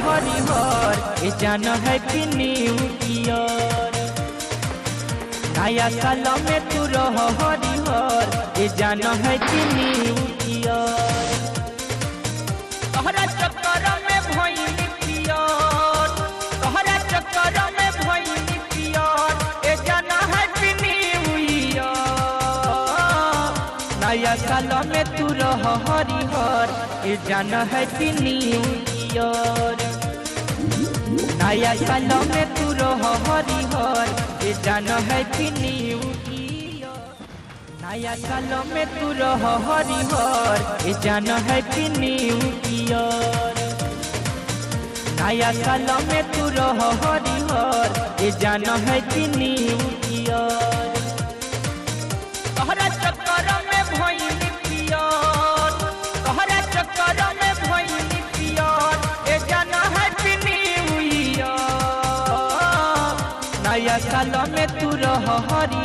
हरिहर ए जान happy new year. नया साल में तू रह हरिहर ए जान हैप्पी न्यू ईयर। तोहरा चक्कर में भइल पियर, तोहरा चक्कर में भइल पियर ए जान हैप्पी न्यू ईयर। नया साल में तू रह हरिहर ए जान हैप्पी न्यू ईयर। नया साल में तू रह हरिहर ए जान हैप्पी न्यू ईयर। नया साल में तू रह हरिहर ए जान हैप्पी न्यू ईयर। नया साल में तू रह हरिहर ए जान हैप्पी न्यू ईयर। तोहरा चक्कर में भइल पियर, तोहरा चक्कर में भइल पियर ए जान हैप्पी न्यू ईयर। नया साल में तू रह हरि